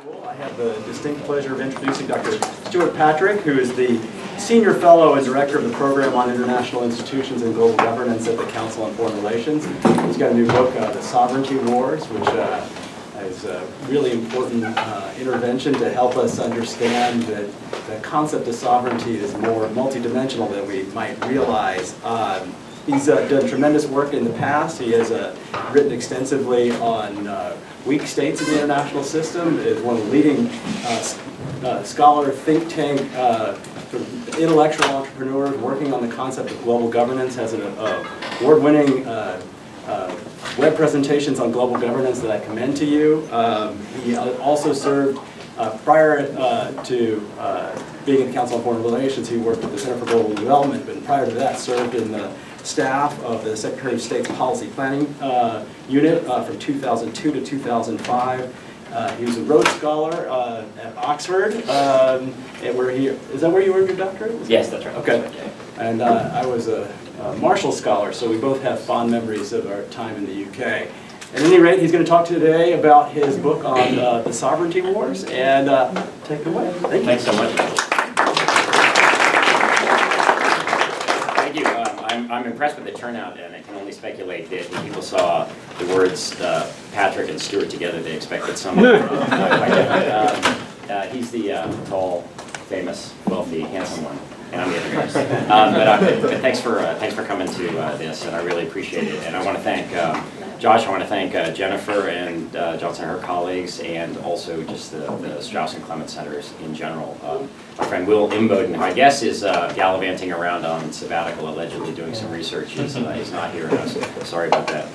School. I have the distinct pleasure of introducing Dr. Stewart Patrick, who is the Senior Fellow and Director of the Program on International Institutions and Global Governance at the Council on Foreign Relations. He's got a new book, The Sovereignty Wars, which is a really important intervention to help us understand that the concept of sovereignty is more multidimensional than we might realize. He's done tremendous work in the past. He has written extensively on weak states in the international system, is one of the leading scholar, think tank, sort of intellectual entrepreneurs working on the concept of global governance, has an award-winning web presentations on global governance that I commend to you. He also served, prior to being at the Council on Foreign Relations, he worked at the Center for Global Development, but prior to that served in the staff of the Secretary of State's Policy Planning Unit from 2002 to 2005. He was a Rhodes Scholar at Oxford, and where is that where you earned your doctorate? Yes, that's right. Okay. And I was a Marshall Scholar, so we both have fond memories of our time in the UK. At any rate, he's going to talk today about his book on the Sovereignty Wars, and take it away. Thank you. Thanks so much. Thank you. I'm impressed with the turnout, and I can only speculate that when people saw the words Patrick and Stewart together, they expected someone quite different. He's the tall, famous, wealthy, handsome one, and I'm the other guy. But thanks for coming to this, and I really appreciate it. And I want to thank Josh. I want to thank Jennifer and Johnson and her colleagues, and also just the Strauss and Clements Centers in general. My friend Will Imboden, who I guess is gallivanting around on sabbatical, allegedly doing some research. He's not here, so sorry about that.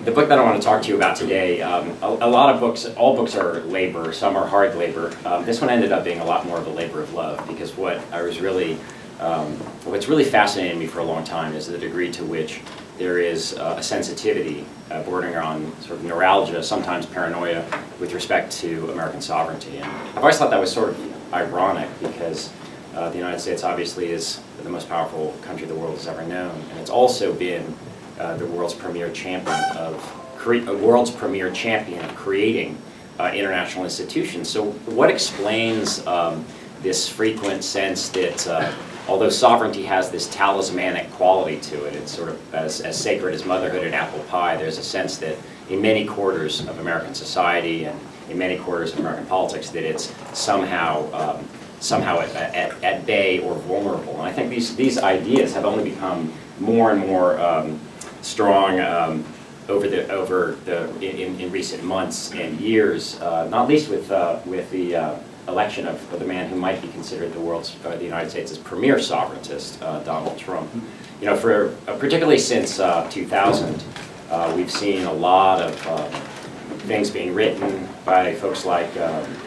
The book that I want to talk to you about today, a lot of books, all books are labor, some are hard labor. This one ended up being a lot more of a labor of love, because what's really fascinated me for a long time is the degree to which there is a sensitivity bordering on sort of neuralgia, sometimes paranoia, with respect to American sovereignty. And I've always thought that was sort of ironic, because the United States obviously is the most powerful country the world has ever known, and it's also been the world's premier champion of creating international institutions. So what explains this frequent sense that although sovereignty has this talismanic quality to it, it's sort of as sacred as motherhood and apple pie, there's a sense that in many quarters of American society and in many quarters of American politics that it's somehow at bay or vulnerable. And I think these ideas have only become more and more strong in recent months and years, not least with the election of the man who might be considered the United States' premier sovereigntist, Donald Trump. You know, particularly since 2000, we've seen a lot of things being written by folks like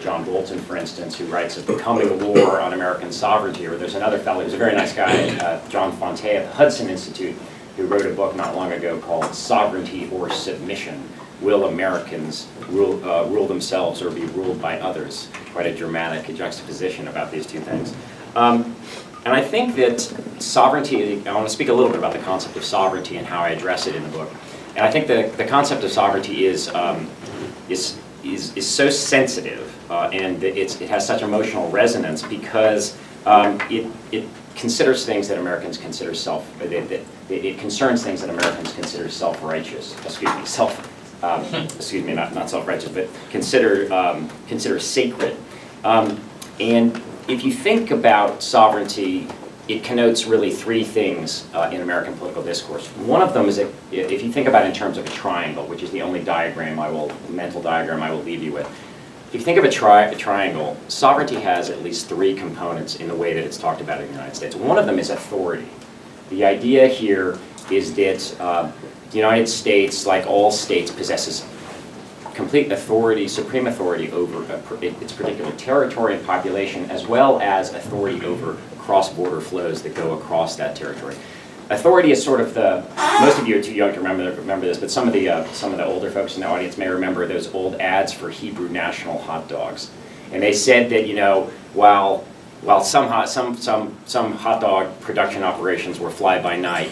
John Bolton, for instance, who writes of the coming war on American sovereignty. Or there's another fellow who's a very nice guy, John Fonte at the Hudson Institute, who wrote a book not long ago called Sovereignty or Submission: Will Americans rule themselves or be ruled by others? Quite a dramatic juxtaposition about these two things. And I think that sovereignty, I want to speak a little bit about the concept of sovereignty and how I address it in the book. And I think the concept of sovereignty is so sensitive, and it has such emotional resonance, because it considers things that Americans consider it concerns things that Americans consider self-righteous. Not self-righteous, but consider sacred. And if you think about sovereignty, it connotes really three things in American political discourse. One of them is, if you think about it in terms of a triangle, which is the only mental diagram I will leave you with. If you think of a triangle, sovereignty has at least three components in the way that it's talked about in the United States. One of them is authority. The idea here is that the United States, like all states, possesses complete authority, supreme authority over its particular territory and population, as well as authority over cross-border flows that go across that territory. Authority is sort of most of you are too young to remember this, but some of the older folks in the audience may remember those old ads for Hebrew National hot dogs. And they said that, while while some hot dog production operations were fly-by-night,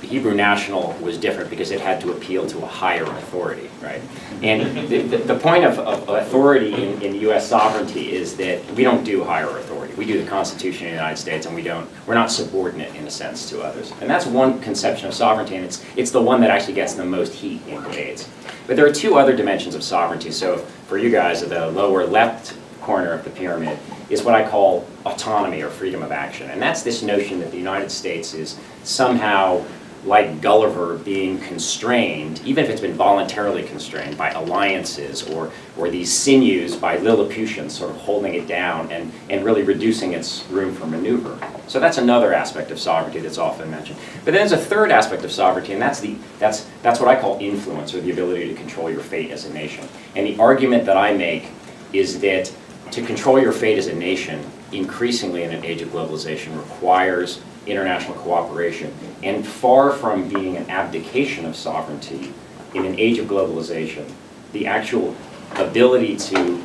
Hebrew National was different because it had to appeal to a higher authority, right? And the point of authority in U.S. sovereignty is that we don't do higher authority. We do the Constitution of the United States, and we're not subordinate in a sense to others. And that's one conception of sovereignty, and it's the one that actually gets the most heat in debates. But there are two other dimensions of sovereignty. So for you guys, at the lower left corner of the pyramid is what I call autonomy or freedom of action. And that's this notion that the United States is somehow like Gulliver being constrained, even if it's been voluntarily constrained by alliances or these sinews by Lilliputians sort of holding it down and really reducing its room for maneuver. So that's another aspect of sovereignty that's often mentioned. But then there's a third aspect of sovereignty, and that's what I call influence, or the ability to control your fate as a nation. And the argument that I make is that to control your fate as a nation, increasingly in an age of globalization, requires international cooperation. And far from being an abdication of sovereignty, in an age of globalization, the actual ability to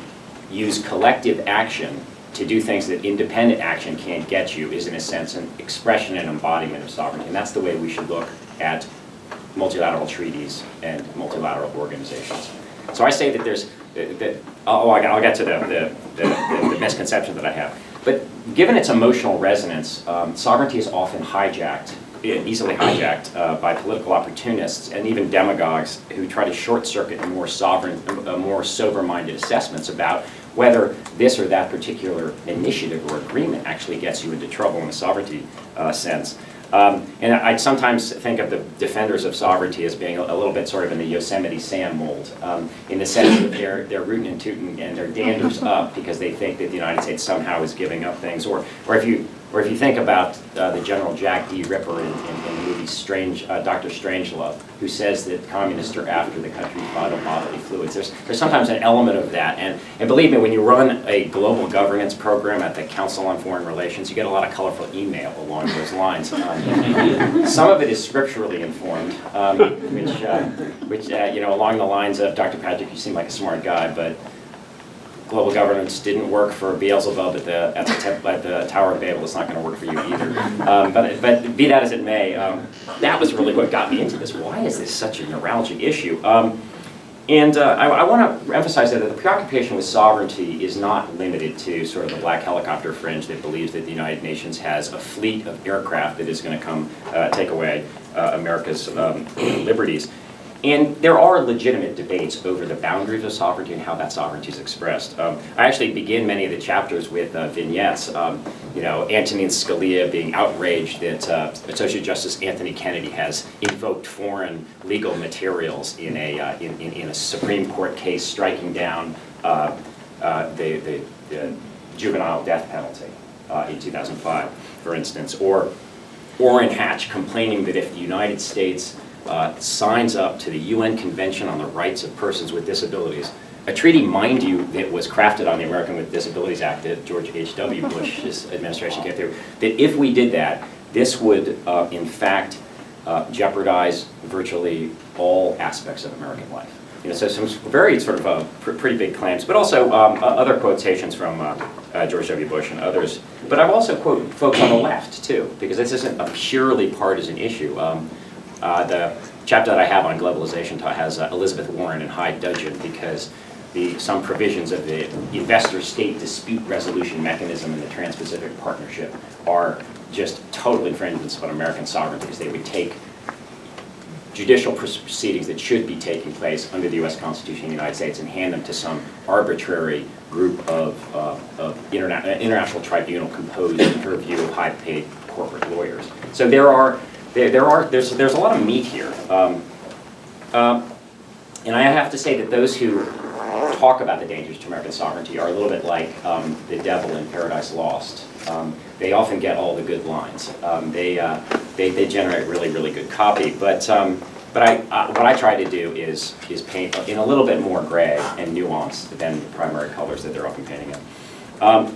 use collective action to do things that independent action can't get you is, in a sense, an expression and embodiment of sovereignty. And that's the way we should look at multilateral treaties and multilateral organizations. So I say that there's, I'll get to the misconception that I have. But given its emotional resonance, sovereignty is often hijacked, easily hijacked by political opportunists and even demagogues who try to short-circuit more sober-minded assessments about whether this or that particular initiative or agreement actually gets you into trouble in the sovereignty sense. And I sometimes think of the defenders of sovereignty as being a little bit sort of in the Yosemite Sam mold, in the sense that they're rootin' and tootin' and their danders up because they think that the United States somehow is giving up things. Or if you think about the General Jack D. Ripper in the movie Dr. Strangelove, who says that communists are after the country's vital bodily fluids. There's sometimes an element of that. And believe me, when you run a global governance program at the Council on Foreign Relations, you get a lot of colorful email along those lines. Some of it is scripturally informed, which along the lines of, Dr. Patrick, you seem like a smart guy, but global governance didn't work for Beelzebub at the Tower of Babel. It's not going to work for you either. But be that as it may, that was really what got me into this. Why is this such a neuralgic issue? I want to emphasize that the preoccupation with sovereignty is not limited to sort of the black helicopter fringe that believes that the United Nations has a fleet of aircraft that is going to come take away America's liberties. And there are legitimate debates over the boundaries of sovereignty and how that sovereignty is expressed. I actually begin many of the chapters with vignettes. Antonin Scalia being outraged that Associate Justice Anthony Kennedy has invoked foreign legal materials in a Supreme Court case striking down the juvenile death penalty in 2005, for instance. Or Orrin Hatch complaining that if the United States signs up to the UN Convention on the Rights of Persons with Disabilities, a treaty, mind you, that was crafted on the American with Disabilities Act that George H.W. Bush's administration came through, that if we did that, this would, in fact, jeopardize virtually all aspects of American life. So some very sort of pretty big claims, but also other quotations from George W. Bush and others. But I've also quoted folks on the left, too, because this isn't a purely partisan issue. The chapter that I have on globalization has Elizabeth Warren in high dudgeon because some provisions of the investor-state dispute resolution mechanism in the Trans-Pacific Partnership are just total infringements on American sovereignty. They would take judicial proceedings that should be taking place under the U.S. Constitution of the United States and hand them to some arbitrary group of international tribunal composed for review of high-paid corporate lawyers. So there's a lot of meat here, and I have to say that those who talk about the dangers to American sovereignty are a little bit like the devil in Paradise Lost. They often get all the good lines. They generate really, really good copy. But what I try to do is paint in a little bit more gray and nuance than the primary colors that they're often painting in.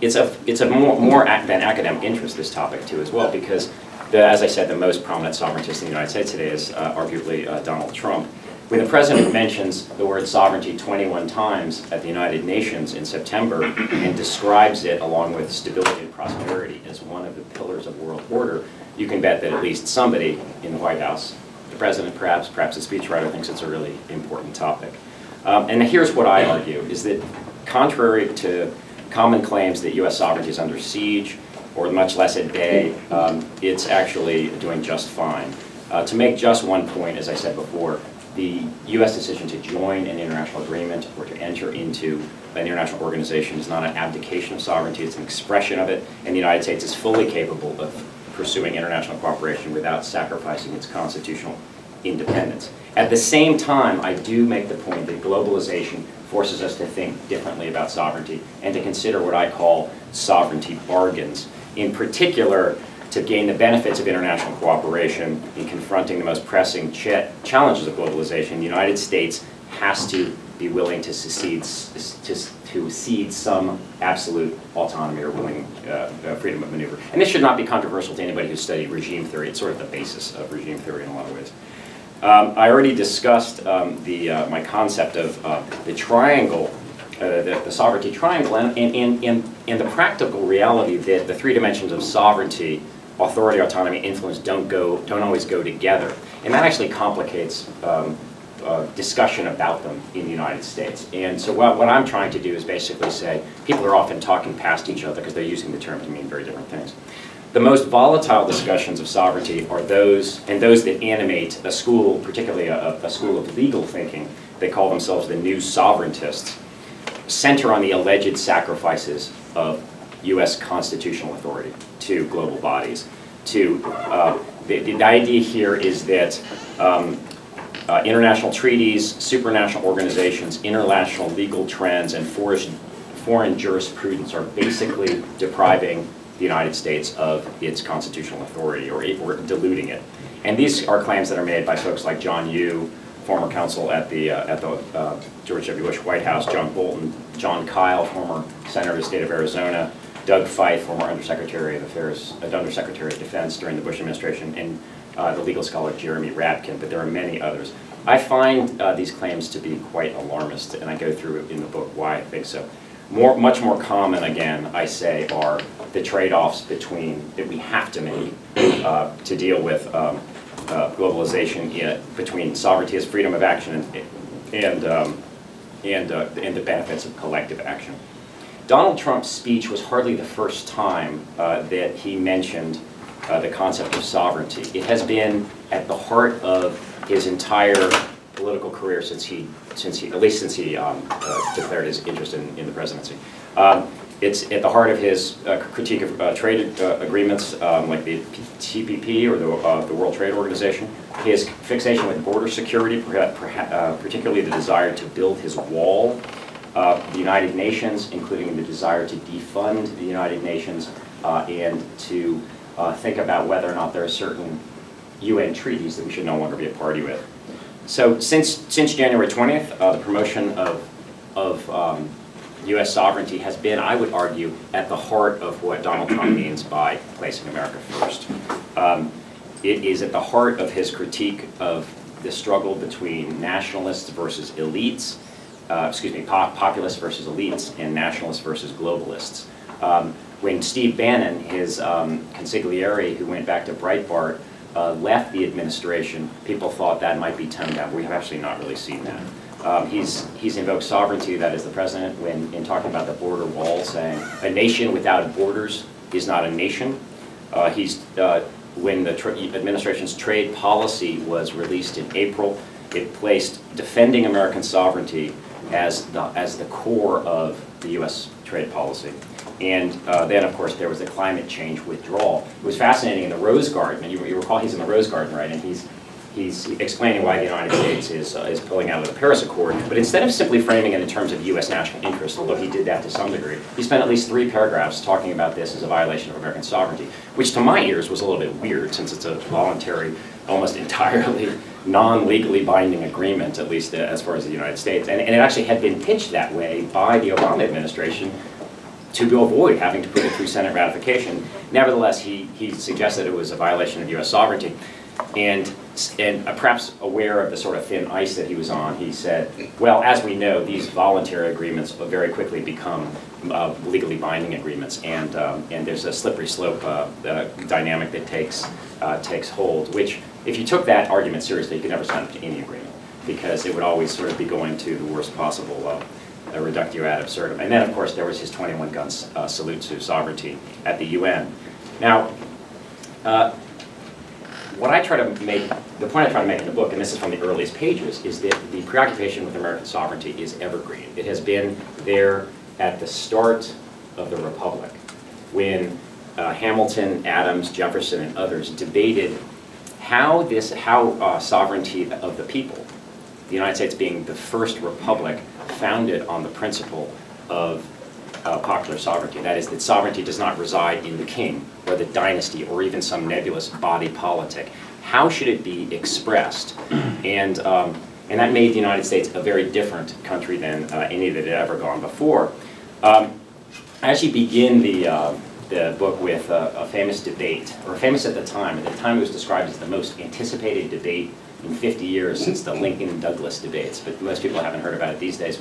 It's a more than academic interest, this topic too, as well, because as I said, the most prominent sovereigntist in the United States today is arguably Donald Trump. When the president mentions the word sovereignty 21 times at the United Nations in September and describes it along with stability and prosperity as one of the pillars of world order, you can bet that at least somebody in the White House, the president perhaps the speechwriter, thinks it's a really important topic. And here's what I argue, is that contrary to common claims that U.S. sovereignty is under siege or much less at bay, it's actually doing just fine. To make just one point, as I said before, the U.S. decision to join an international agreement or to enter into an international organization is not an abdication of sovereignty, it's an expression of it, and the United States is fully capable of pursuing international cooperation without sacrificing its constitutional independence. At the same time, I do make the point that globalization forces us to think differently about sovereignty and to consider what I call sovereignty bargains. In particular, to gain the benefits of international cooperation in confronting the most pressing challenges of globalization, the United States has to be willing to cede some absolute autonomy or willing freedom of maneuver. And this should not be controversial to anybody who's studied regime theory. It's sort of the basis of regime theory in a lot of ways. I already discussed my concept of the triangle, the sovereignty triangle, and the practical reality that the three dimensions of sovereignty, authority, autonomy, influence don't always go together. And that actually complicates discussion about them in the United States. And so what I'm trying to do is basically say people are often talking past each other because they're using the term to mean very different things. The most volatile discussions of sovereignty are those that animate a school, particularly a school of legal thinking. They call themselves the New Sovereigntists, center on the alleged sacrifices of U.S. constitutional authority to global bodies. The idea here is that international treaties, supranational organizations, international legal trends, and foreign jurisprudence are basically depriving the United States of its constitutional authority or diluting it. And these are claims that are made by folks like John Yoo, former counsel at the George W. Bush White House, John Bolton, John Kyle, former senator of the state of Arizona, Doug Feith, former Undersecretary of Defense during the Bush administration, and the legal scholar Jeremy Rabkin, but there are many others. I find these claims to be quite alarmist, and I go through it in the book why I think so. Much more common, again, I say, are the trade-offs that we have to make to deal with globalization between sovereignty as freedom of action and the benefits of collective action. Donald Trump's speech was hardly the first time that he mentioned the concept of sovereignty. It has been at the heart of his entire political career since he declared his interest in the presidency. It's at the heart of his critique of trade agreements like the TPP or the World Trade Organization, his fixation with border security, particularly the desire to build his wall, the United Nations, including the desire to defund the United Nations and to think about whether or not there are certain UN treaties that we should no longer be a party with. So since January 20th, the promotion of U.S. sovereignty has been, I would argue, at the heart of what Donald Trump means by placing America first. It is at the heart of his critique of the struggle between nationalists versus elites, populists versus elites, and nationalists versus globalists. When Steve Bannon, his consigliere who went back to Breitbart, left the administration, people thought that might be toned down. We have actually not really seen that. He's invoked sovereignty, that is the president, when in talking about the border wall, saying a nation without borders is not a nation. When the administration's trade policy was released in April, it placed defending American sovereignty as the core of the U.S. trade policy. And then, of course, there was the climate change withdrawal. It was fascinating in the Rose Garden, and you recall he's in the Rose Garden, right? And he's explaining why the United States is pulling out of the Paris Accord. But instead of simply framing it in terms of U.S. national interest, although he did that to some degree, he spent at least 3 paragraphs talking about this as a violation of American sovereignty, which to my ears was a little bit weird since it's a voluntary, almost entirely non-legally binding agreement, at least as far as the United States. And it actually had been pitched that way by the Obama administration to avoid having to put it through Senate ratification. Nevertheless, he suggested it was a violation of U.S. sovereignty. And and perhaps aware of the sort of thin ice that he was on, he said, well, as we know, these voluntary agreements very quickly become legally binding agreements, and there's a slippery slope dynamic that takes hold, which, if you took that argument seriously, you could never sign up to any agreement, because it would always sort of be going to the worst possible reductio ad absurdum. And then, of course, there was his 21-gun salute to sovereignty at the UN. Now, the point I try to make in the book, and this is from the earliest pages, is that the preoccupation with American sovereignty is evergreen. It has been there at the start of the Republic, when Hamilton, Adams, Jefferson, and others debated how sovereignty of the people, the United States being the first republic founded on the principle of popular sovereignty. That is, that sovereignty does not reside in the king or the dynasty or even some nebulous body politic. How should it be expressed? And that made the United States a very different country than any that had ever gone before. I actually begin the book with a famous debate, or famous at the time. At the time it was described as the most anticipated debate in 50 years since the Lincoln-Douglas debates, but most people haven't heard about it these days.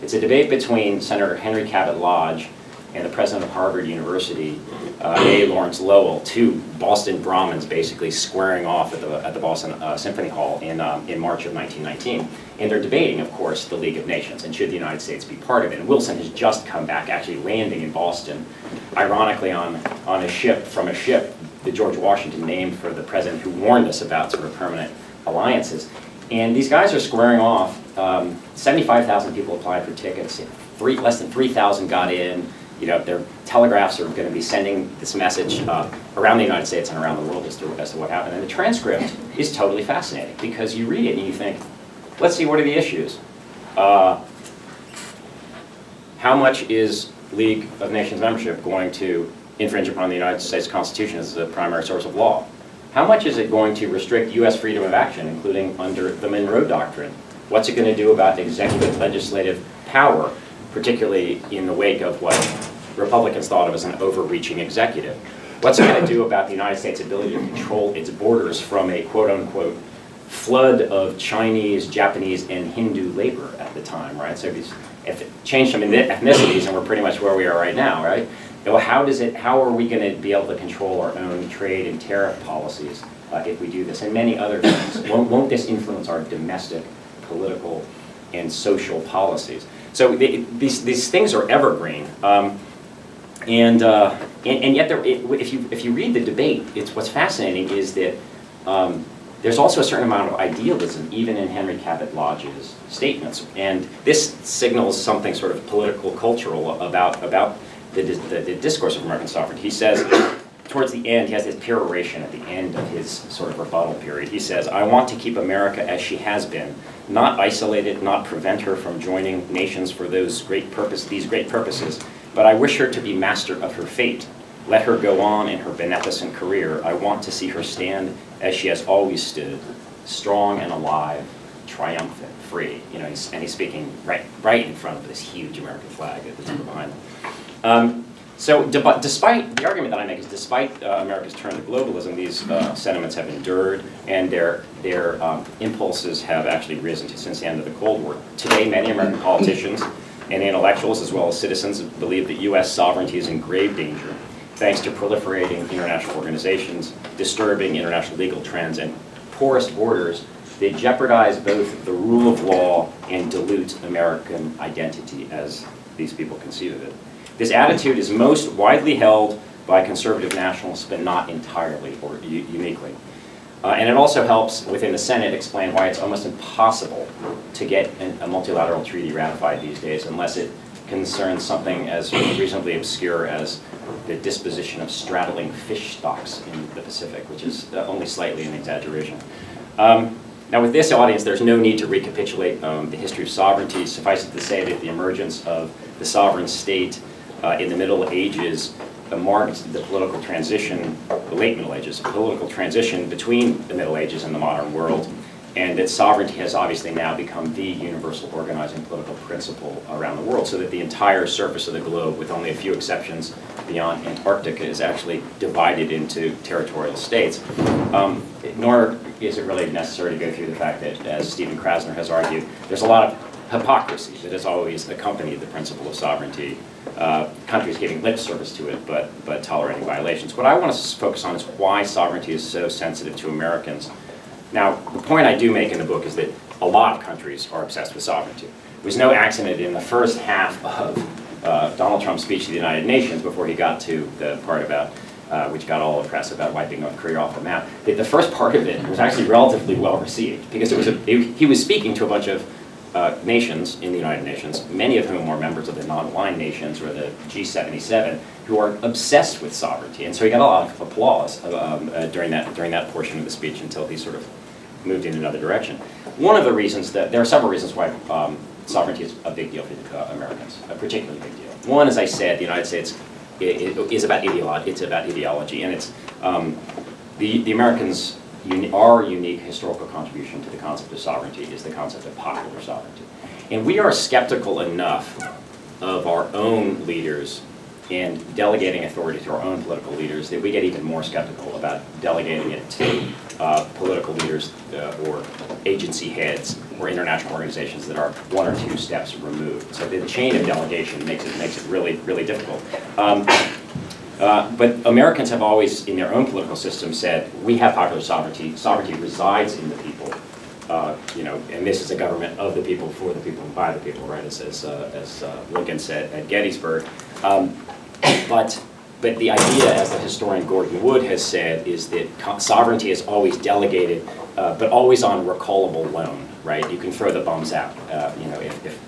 It's a debate between Senator Henry Cabot Lodge and the president of Harvard University, A. Lawrence Lowell, two Boston Brahmins basically squaring off at the Boston Symphony Hall in March of 1919. And they're debating, of course, the League of Nations and should the United States be part of it. And Wilson has just come back, actually landing in Boston, ironically on a ship that George Washington named for the president who warned us about sort of permanent alliances. And these guys are squaring off. 75,000 people applied for tickets. Less than 3,000 got in. You know, their telegraphs are going to be sending this message around the United States and around the world as to what happened. And the transcript is totally fascinating, because you read it and you think, let's see, what are the issues? How much is League of Nations membership going to infringe upon the United States Constitution as the primary source of law? How much is it going to restrict U.S. freedom of action, including under the Monroe Doctrine? What's it going to do about executive legislative power, particularly in the wake of what Republicans thought of as an overreaching executive? What's it going to do about the United States' ability to control its borders from a quote-unquote flood of Chinese, Japanese, and Hindu labor at the time, right? So if it changed some ethnicities, and we're pretty much where we are right now, right? Well, how are we going to be able to control our own trade and tariff policies if we do this, and many other things? Won't this influence our domestic, political, and social policies? So these things are evergreen, and yet if you read the debate, what's fascinating is that there's also a certain amount of idealism even in Henry Cabot Lodge's statements, and this signals something sort of political, cultural about the discourse of American sovereignty. He says, towards the end, he has this peroration at the end of his sort of rebuttal period. He says, "I want to keep America as she has been, not isolate it, not prevent her from joining nations for these great purposes, but I wish her to be master of her fate. Let her go on in her beneficent career. I want to see her stand as she has always stood, strong and alive, triumphant, free." You know, he's speaking right in front of this huge American flag that's behind him. So despite, the argument that I make is despite America's turn to globalism, these sentiments have endured, and their impulses have actually risen since the end of the Cold War. Today, many American politicians and intellectuals, as well as citizens, believe that U.S. sovereignty is in grave danger, thanks to proliferating international organizations, disturbing international legal trends, and porous borders that jeopardize both the rule of law and dilute American identity, as these people conceive of it. This attitude is most widely held by conservative nationalists, but not entirely or uniquely. And it also helps within the Senate explain why it's almost impossible to get a multilateral treaty ratified these days unless it concerns something as reasonably obscure as the disposition of straddling fish stocks in the Pacific, which is only slightly an exaggeration. Now with this audience, there's no need to recapitulate the history of sovereignty. Suffice it to say that the emergence of the sovereign state in the Middle Ages marked the political transition, the late Middle Ages, the political transition between the Middle Ages and the modern world. and that sovereignty has obviously now become the universal organizing political principle around the world, so that the entire surface of the globe, with only a few exceptions beyond Antarctica, is actually divided into territorial states. Nor is it really necessary to go through the fact that, as Stephen Krasner has argued, there's a lot of hypocrisy that has always accompanied the principle of sovereignty. Countries giving lip service to it, but tolerating violations. What I want to focus on is why sovereignty is so sensitive to Americans. Now, the point I do make in the book is that a lot of countries are obsessed with sovereignty. It was no accident in the first half of Donald Trump's speech to the United Nations, before he got to the part about, which got all the press, about wiping North Korea off the map, that the first part of it was actually relatively well received, because he was speaking to a bunch of nations in the United Nations, many of whom were members of the non-aligned nations, or the G77, who are obsessed with sovereignty. And so he got a lot of applause during that portion of the speech, until he sort of moved in another direction. One of the reasons there are several reasons why sovereignty is a big deal for the Americans, a particularly big deal. One, as I said, the United States is about ideology. It's about ideology, and it's the Americans. Our unique historical contribution to the concept of sovereignty is the concept of popular sovereignty. And we are skeptical enough of our own leaders and delegating authority to our own political leaders that we get even more skeptical about delegating it to political leaders or agency heads or international organizations that are one or two steps removed. So the chain of delegation makes it really, really difficult. But Americans have always, in their own political system, said, we have popular sovereignty. Sovereignty resides in the people. And this is a government of the people, for the people, and by the people, right? As Lincoln said at Gettysburg. But the idea, as the historian Gordon Wood has said, is that sovereignty is always delegated, but always on recallable loan, right? You can throw the bums out,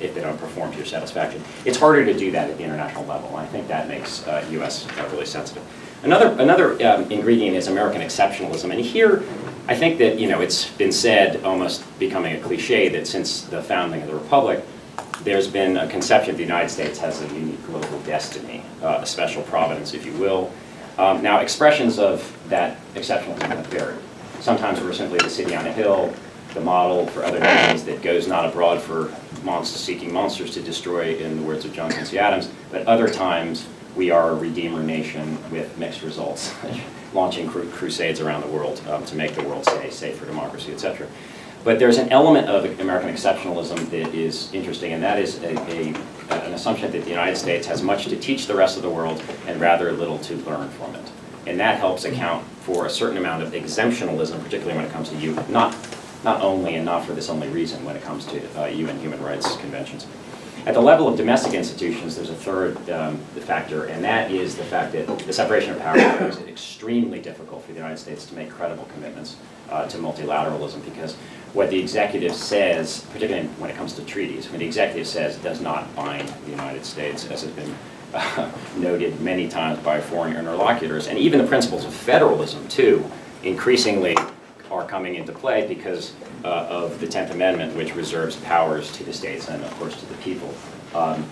if they don't perform to your satisfaction. It's harder to do that at the international level, and I think that makes U.S. Really sensitive. Another ingredient is American exceptionalism, and here I think that it's been said, almost becoming a cliche, that since the founding of the Republic, there's been a conception of the United States has a unique global destiny, a special providence, if you will. Now, expressions of that exceptionalism have varied. Sometimes we're simply the city on a hill, the model for other nations that goes not abroad for seeking monsters to destroy, in the words of John Quincy Adams, but other times we are a redeemer nation with mixed results, launching crusades around the world to make the world safe for democracy, etc. But there's an element of American exceptionalism that is interesting, and that is an assumption that the United States has much to teach the rest of the world and rather little to learn from it. And that helps account for a certain amount of exemptionalism, particularly when it comes to not only and not for this only reason when it comes to UN human rights conventions. At the level of domestic institutions, there's a third factor, and that is the fact that the separation of powers makes it extremely difficult for the United States to make credible commitments to multilateralism, because what the executive says, particularly when it comes to treaties, what the executive says does not bind the United States, as has been noted many times by foreign interlocutors. And even the principles of federalism, too, increasingly are coming into play because of the 10th Amendment, which reserves powers to the states and, of course, to the people. And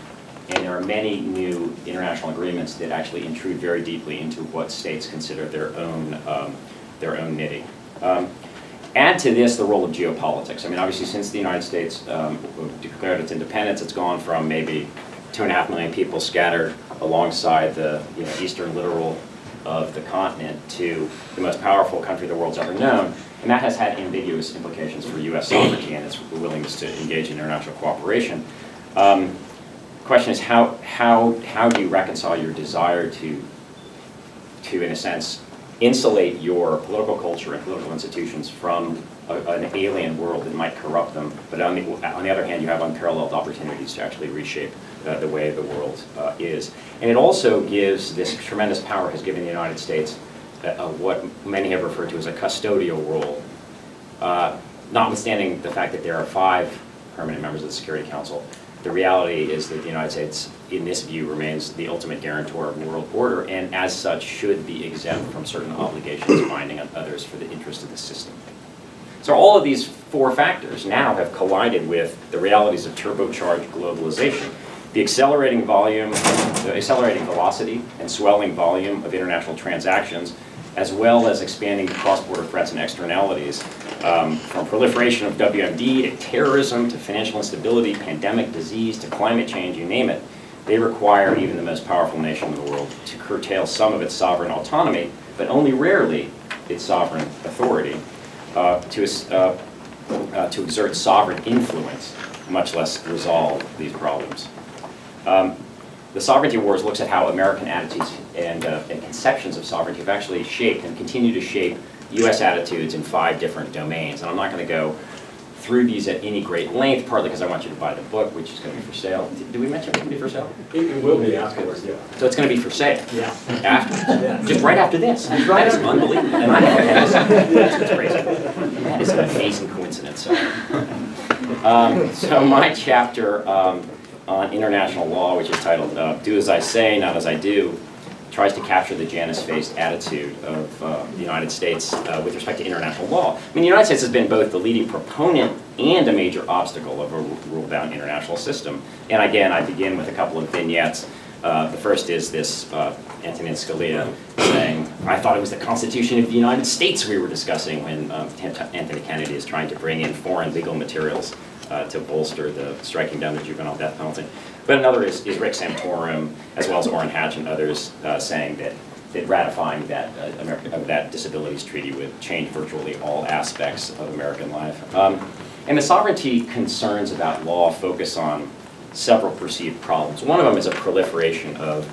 there are many new international agreements that actually intrude very deeply into what states consider their own knitting. Add to this the role of geopolitics. I mean, obviously, since the United States declared its independence, it's gone from maybe 2.5 million people scattered alongside the eastern littoral of the continent to the most powerful country the world's ever known. And that has had ambiguous implications for U.S. sovereignty and its willingness to engage in international cooperation. The question is, how do you reconcile your desire to, in a sense, insulate your political culture and political institutions from an alien world that might corrupt them, but on the other hand, you have unparalleled opportunities to actually reshape the way the world is. And it also gives, this tremendous power has given the United States what many have referred to as a custodial role, notwithstanding the fact that there are 5 permanent members of the Security Council. The reality is that the United States, in this view, remains the ultimate guarantor of world order, and as such should be exempt from certain obligations binding on others for the interest of the system. So all of these 4 factors now have collided with the realities of turbocharged globalization. The accelerating velocity and swelling volume of international transactions, as well as expanding cross-border threats and externalities, from proliferation of WMD to terrorism to financial instability, pandemic, disease to climate change, you name it. They require even the most powerful nation in the world to curtail some of its sovereign autonomy, but only rarely its sovereign authority, to exert sovereign influence, much less resolve these problems. The Sovereignty Wars looks at how American attitudes and conceptions of sovereignty have actually shaped and continue to shape U.S. attitudes in 5 different domains. And I'm not going to go through these at any great length, partly because I want you to buy the book, which is going to be for sale. Did we mention it's going to be for sale? It will be afterwards, yeah. So it's going to be for sale? Yeah. Afterwards? Yeah. Just right after this? That is unbelievable. And I have that's crazy. That is an amazing coincidence. So my chapter on international law, which is titled Do As I Say, Not As I Do, tries to capture the Janus-faced attitude of the United States with respect to international law. I mean, the United States has been both the leading proponent and a major obstacle of a rule-bound international system. And again, I begin with a couple of vignettes. The first is this Antonin Scalia saying, I thought it was the Constitution of the United States we were discussing when Anthony Kennedy is trying to bring in foreign legal materials to bolster the striking down the juvenile death penalty. But another is Rick Santorum, as well as Orrin Hatch and others, saying that ratifying that disabilities treaty would change virtually all aspects of American life. And the sovereignty concerns about law focus on several perceived problems. One of them is a proliferation of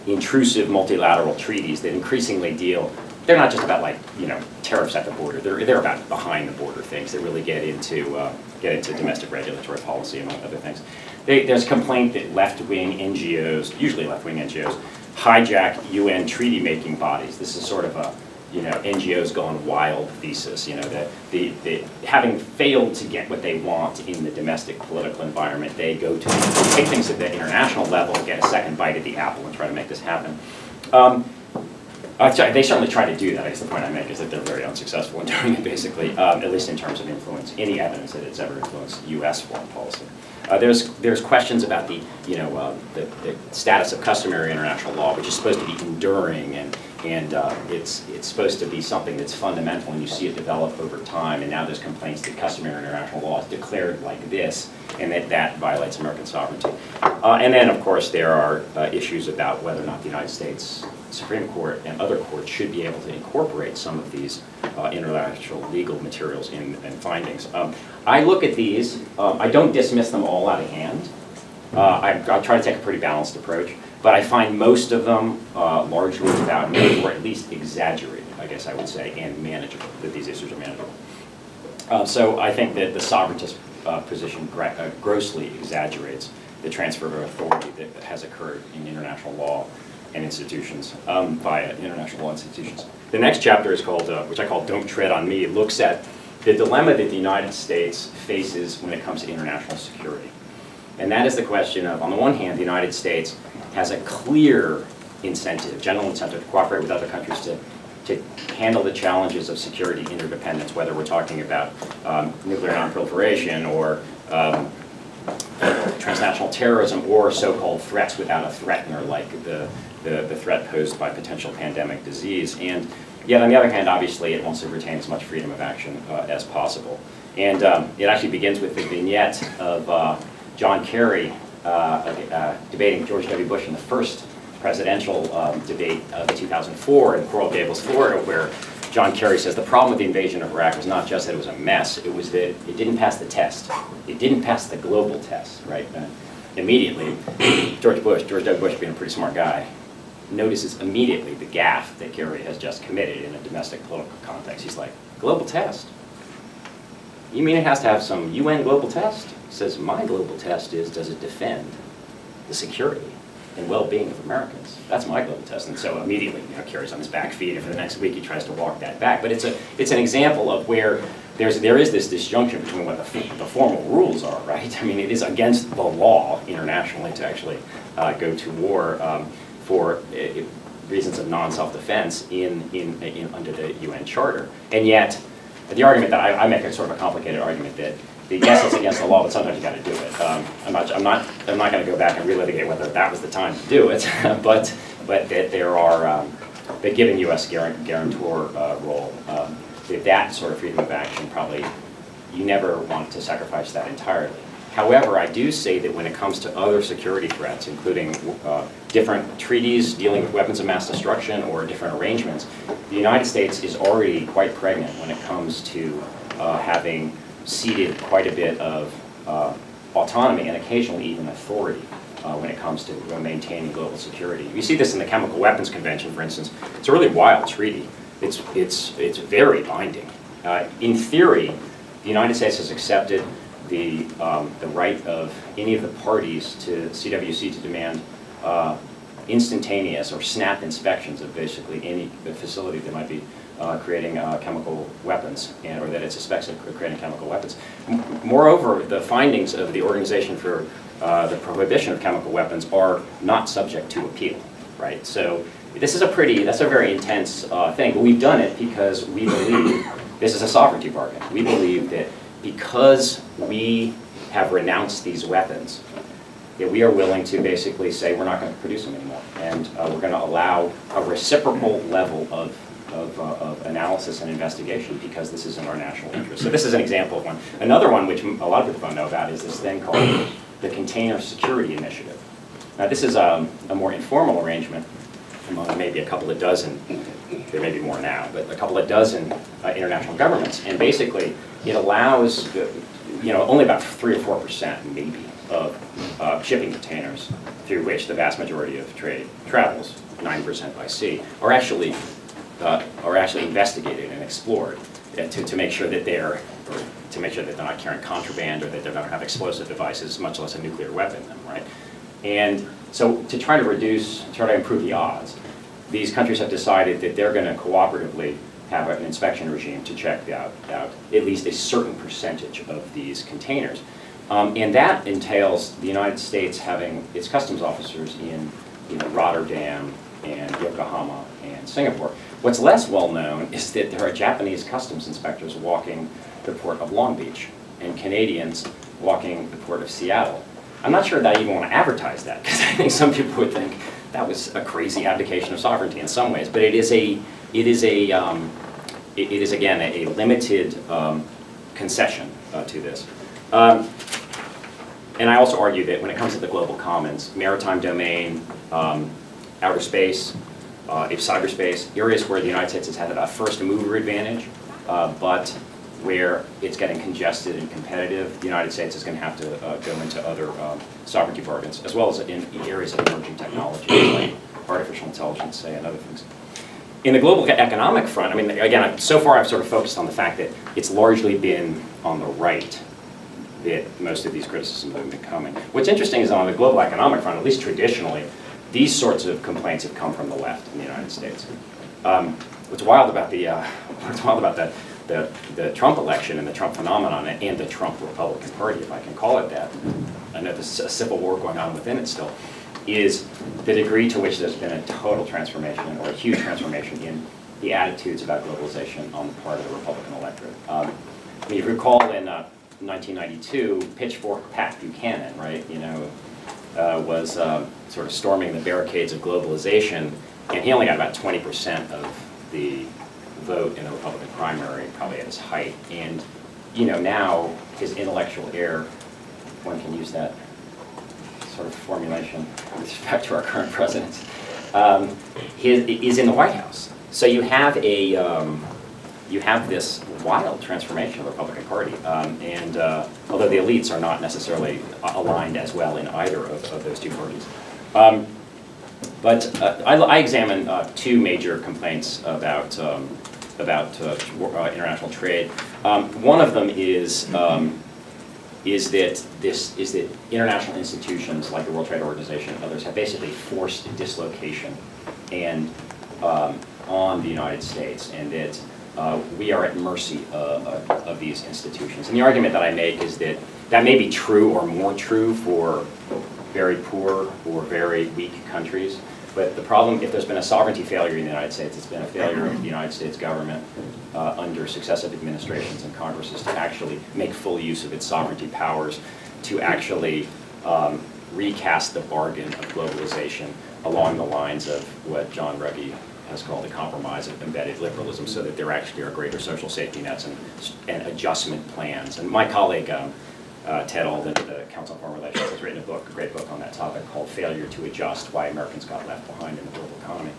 intrusive multilateral treaties that increasingly deal, they're not just about tariffs at the border, they're about behind the border things that really get into domestic regulatory policy, among other things. There's complaint that left-wing NGOs, usually left-wing NGOs, hijack UN treaty-making bodies. This is sort of a, NGOs gone wild thesis, that having failed to get what they want in the domestic political environment, they go to take things at the international level, get a second bite at the apple and try to make this happen. They certainly try to do that. I guess the point I make is that they're very unsuccessful in doing it, basically, at least in terms of influence, any evidence that it's ever influenced U.S. foreign policy. There's questions about the status of customary international law, which is supposed to be enduring, and it's supposed to be something that's fundamental, and you see it develop over time. And now there's complaints that customary international law is declared like this, and that violates American sovereignty. And then, of course, there are issues about whether or not the United States Supreme Court and other courts should be able to incorporate some of these international legal materials and findings. I look at these, I don't dismiss them all out of hand. I try to take a pretty balanced approach, but I find most of them largely without meaning, or at least exaggerated, I guess I would say, and manageable, that these issues are manageable. So I think that the sovereigntist position grossly exaggerates the transfer of authority that has occurred in international law and institutions, via international law institutions. The next chapter is called, which I call Don't Tread on Me. It looks at the dilemma that the United States faces when it comes to international security. And that is the question of, on the one hand, the United States has a clear incentive, general incentive to cooperate with other countries to handle the challenges of security interdependence, whether we're talking about nuclear nonproliferation or transnational terrorism or so-called threats without a threatener, like the threat posed by potential pandemic disease. And yet, on the other hand, obviously, it wants to retain as much freedom of action as possible. And it actually begins with the vignette of John Kerry debating George W. Bush in the first presidential debate of 2004 in Coral Gables, Florida, where John Kerry says the problem with the invasion of Iraq was not just that it was a mess, it was that it didn't pass the test. It didn't pass the global test, right? Immediately, George W. Bush, being a pretty smart guy, notices immediately the gaffe that Kerry has just committed in a domestic political context. He's like, global test? You mean it has to have some UN global test? He says, my global test is, does it defend the security and well-being of Americans? That's my global test. And so immediately, Kerry's on his back feet, and for the next week he tries to walk that back. But it's an example of where there is this disjunction between what the formal rules are, right? I mean, it is against the law internationally to actually go to war for reasons of non-self-defense under the UN Charter. And yet, the argument that I make is sort of a complicated argument that yes, it's against the law, but sometimes you got to do it. I'm not going to go back and relitigate whether that was the time to do it, but that there are, that given U.S. guarantor role, that sort of freedom of action probably, you never want to sacrifice that entirely. However, I do say that when it comes to other security threats, including different treaties dealing with weapons of mass destruction or different arrangements, the United States is already quite pregnant when it comes to having ceded quite a bit of autonomy and occasionally even authority when it comes to maintaining global security. You see this in the Chemical Weapons Convention, for instance. It's a really wild treaty. It's very binding. In theory, the United States has accepted the right of any of the parties to CWC to demand instantaneous or snap inspections of basically any facility that might be creating chemical weapons, or that it suspects of creating chemical weapons. Moreover, the findings of the Organization for the Prohibition of Chemical Weapons are not subject to appeal, right? So that's a very intense thing, but we've done it because we believe this is a sovereignty bargain. We believe that because we have renounced these weapons, that we are willing to basically say we're not going to produce them anymore, and we're going to allow a reciprocal level of analysis and investigation because this is in our national interest. So this is an example of one. Another one, which a lot of people don't know about, is this thing called the Container Security Initiative. Now this is a more informal arrangement among maybe a couple of dozen, there may be more now, but a couple of dozen international governments, and basically it allows only about 3 or 4% maybe of shipping containers through which the vast majority of trade travels, 90% by sea, are actually investigated and explored to make sure that they're not carrying contraband or that they don't have explosive devices, much less a nuclear weapon in them, right? And so to try to improve the odds, these countries have decided that they're going to cooperatively have an inspection regime to check out at least a certain percentage of these containers. And that entails the United States having its customs officers in Rotterdam and Yokohama and Singapore. What's less well known is that there are Japanese customs inspectors walking the port of Long Beach and Canadians walking the port of Seattle. I'm not sure that I even want to advertise that, because I think some people would think that was a crazy abdication of sovereignty in some ways. But it is again a limited concession to this. And I also argue that when it comes to the global commons, maritime domain, outer space, cyberspace, areas where the United States has had a first mover advantage, but where it's getting congested and competitive, the United States is going to have to go into other sovereignty bargains, as well as in areas of emerging technology, like artificial intelligence, say, and other things. In the global economic front, I mean, again, so far I've sort of focused on the fact that it's largely been on the right that most of these criticisms have been coming. What's interesting is on the global economic front, at least traditionally, these sorts of complaints have come from the left in the United States. What's wild about the Trump election and the Trump phenomenon and the Trump Republican Party, if I can call it that, I know there's a civil war going on within it still, is the degree to which there's been a total transformation or a huge transformation in the attitudes about globalization on the part of the Republican electorate. If you recall in 1992, Pitchfork Pat Buchanan, right, was sort of storming the barricades of globalization, and he only got about 20% of the vote in the Republican primary, probably at his height. And now his intellectual heir, one can use that sort of formulation with respect to our current presidents, is in the White House. So you have this wild transformation of the Republican Party, and although the elites are not necessarily aligned as well in either of those two parties. But I examine two major complaints about international trade. One of them is that international institutions like the World Trade Organization and others have basically forced dislocation and on the United States, and that we are at mercy of these institutions. And the argument that I make is that may be true or more true for very poor or very weak countries. But the problem, if there's been a sovereignty failure in the United States, it's been a failure of the United States government under successive administrations and Congresses to actually make full use of its sovereignty powers, to actually recast the bargain of globalization along the lines of what John Ruggie has called a compromise of embedded liberalism, so that there actually are greater social safety nets and adjustment plans. And my colleague, Ted Alden at the Council on Foreign Relations, has written a great book on that topic called Failure to Adjust, Why Americans Got Left Behind in the Global Economy.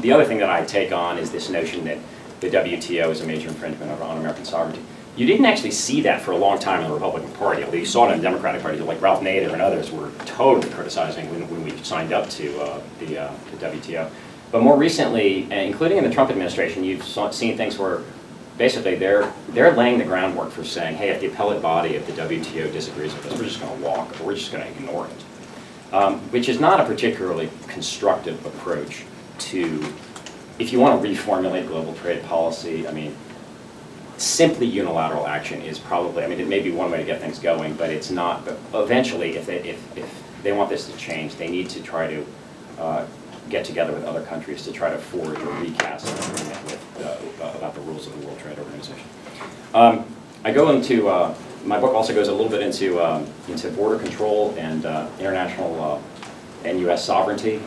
The other thing that I take on is this notion that the WTO is a major infringement on American sovereignty. You didn't actually see that for a long time in the Republican Party, although you saw it in the Democratic Party, like Ralph Nader and others were totally criticizing when we signed up to the WTO. But more recently, including in the Trump administration, you've seen things where basically they're laying the groundwork for saying, hey, if the appellate body of the WTO disagrees with us, we're just going to walk, or we're just going to ignore it, which is not a particularly constructive approach to, if you want to reformulate global trade policy. I mean, simply unilateral action is probably, I mean, it may be one way to get things going, but it's not. But eventually, if they want this to change, they need to try to get together with other countries to try to forge or recast an agreement with, about the rules of the World Trade Organization. I go into, my book also goes a little bit into border control and international and U.S. sovereignty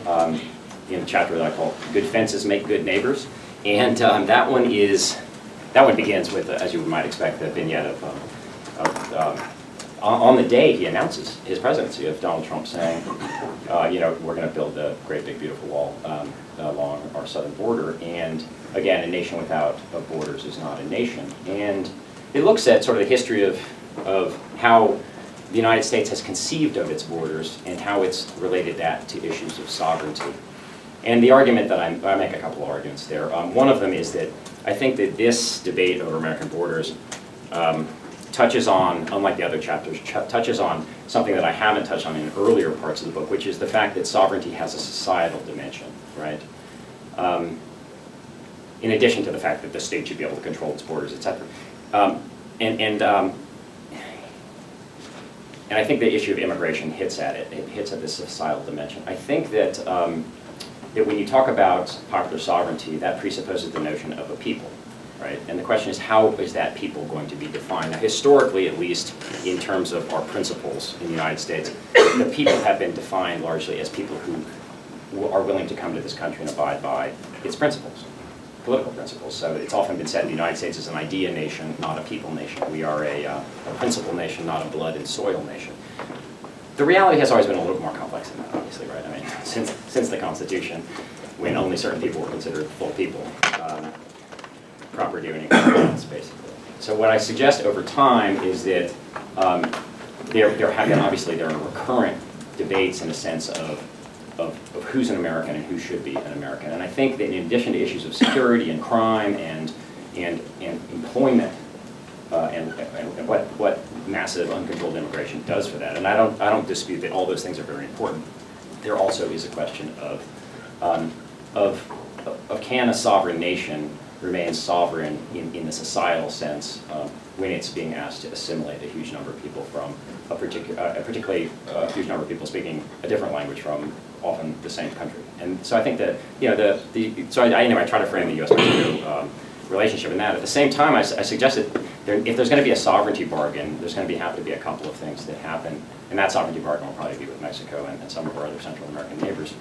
in a chapter that I call Good Fences Make Good Neighbors. And that one begins with, as you might expect, the vignette of on the day he announces his presidency, of Donald Trump saying, you know, we're going to build a great big beautiful wall along our southern border. And again, a nation without borders is not a nation. And it looks at sort of the history of how the United States has conceived of its borders and how it's related that to issues of sovereignty. And the argument that I make a couple of arguments there. One of them is that I think that this debate over American borders touches on, unlike the other chapters, touches on something that I haven't touched on in earlier parts of the book, which is the fact that sovereignty has a societal dimension, right? In addition to the fact that the state should be able to control its borders, et cetera. And I think the issue of immigration hits at it. It hits at this societal dimension. I think that that when you talk about popular sovereignty, that presupposes the notion of a people, right? And the question is, how is that people going to be defined? Now, historically, at least, in terms of our principles in the United States, the people have been defined largely as people who are willing to come to this country and abide by its principles, political principles. So it's often been said the United States is an idea nation, not a people nation. We are a principle nation, not a blood and soil nation. The reality has always been a little more complex than that, obviously, right? I mean, since the Constitution, when only certain people were considered full people, property owning rights, basically. So what I suggest over time is that there have been, obviously, there are recurrent debates in the sense of who's an American and who should be an American. And I think that in addition to issues of security and crime and employment, and what massive uncontrolled immigration does for that. And I don't dispute that all those things are very important. There also is a question of can a sovereign nation remain sovereign in the societal sense when it's being asked to assimilate a huge number of people from particularly a huge number of people speaking a different language from often the same country. And so I think that, you know, I try to frame the U.S.-Mexico relationship in that. At the same time, I suggest that if there's going to be a sovereignty bargain, there's going to have to be a couple of things that happen, and that sovereignty bargain will probably be with Mexico and some of our other Central American neighbors.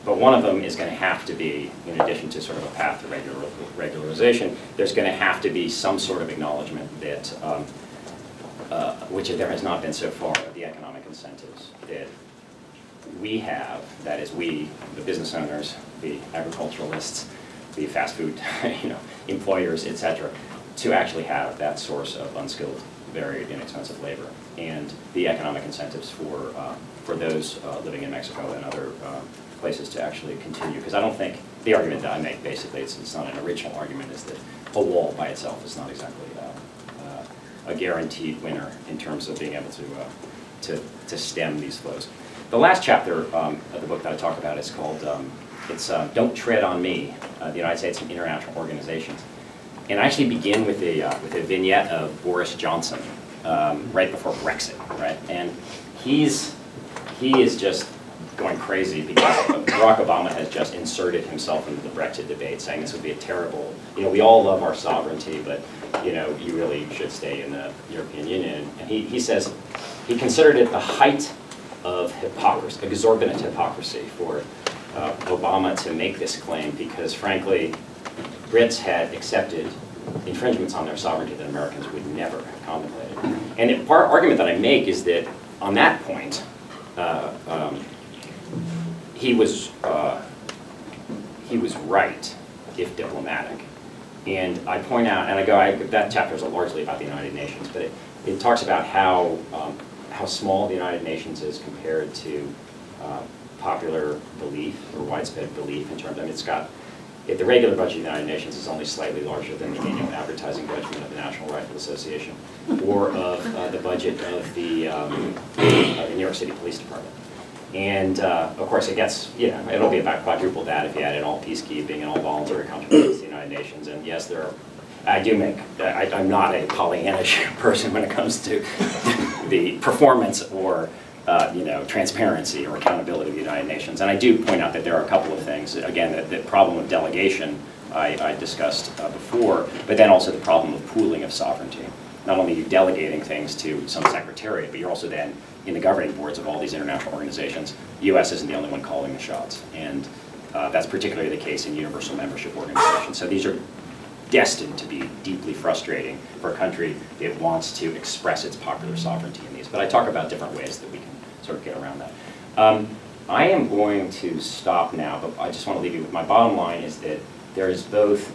But one of them is going to have to be, in addition to sort of a path to regularization, there's going to have to be some sort of acknowledgement that, which there has not been so far, of the economic incentives that we have, that is we, the business owners, the agriculturalists, the fast food employers, et cetera, to actually have that source of unskilled, very inexpensive labor, and the economic incentives for those living in Mexico and other places to actually continue. Because I don't think, the argument that I make, basically, it's not an original argument, is that a wall by itself is not exactly a guaranteed winner in terms of being able to stem these flows. The last chapter of the book that I talk about is called, Don't Tread on Me, the United States and International Organizations. And I actually begin with a vignette of Boris Johnson right before Brexit, right? And he is just going crazy because Barack Obama has just inserted himself into the Brexit debate, saying this would be a terrible, we all love our sovereignty, but, you really should stay in the European Union. And he says he considered it the height of hypocrisy, exorbitant hypocrisy for Obama to make this claim because, frankly, Brits had accepted infringements on their sovereignty that Americans would never have contemplated. And the argument that I make is that on that point, he was right, if diplomatic. And I point out, and that chapter is largely about the United Nations, but it talks about how small the United Nations is compared to popular belief or widespread belief in terms of, the regular budget of the United Nations is only slightly larger than the annual advertising budget of the National Rifle Association or of the budget of the New York City Police Department. And of course, it'll be about quadruple that if you add in all peacekeeping and all voluntary contributions to the United Nations. And yes, I'm not a Pollyannish person when it comes to the performance or transparency or accountability of the United Nations. And I do point out that there are a couple of things. Again, the problem of delegation I discussed before, but then also the problem of pooling of sovereignty. Not only are you delegating things to some secretariat, but you're also then in the governing boards of all these international organizations. The U.S. isn't the only one calling the shots. And that's particularly the case in universal membership organizations. So these are destined to be deeply frustrating for a country that wants to express its popular sovereignty in these. But I talk about different ways that we can sort of get around that. I am going to stop now, but I just want to leave you with my bottom line is that there is both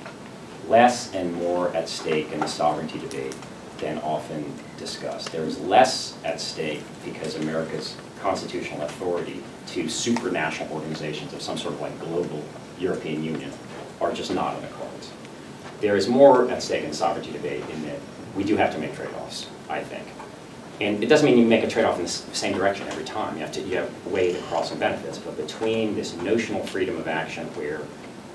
less and more at stake in the sovereignty debate than often discussed. There is less at stake because America's constitutional authority to supranational organizations of some sort of like global European Union are just not on the cards. There is more at stake in the sovereignty debate in that we do have to make trade-offs, I think. And it doesn't mean you make a trade-off in the same direction every time. You have to weigh the costs and benefits. But between this notional freedom of action where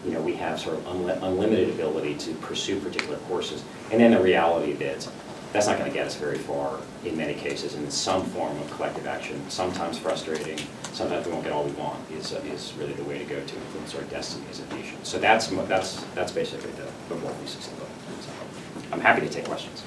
we have sort of unlimited ability to pursue particular courses, and then the reality that that's not going to get us very far in many cases, and some form of collective action, sometimes frustrating, sometimes we won't get all we want, is really the way to go to influence our destiny as a nation. So that's basically the moral thesis of the book. So I'm happy to take questions.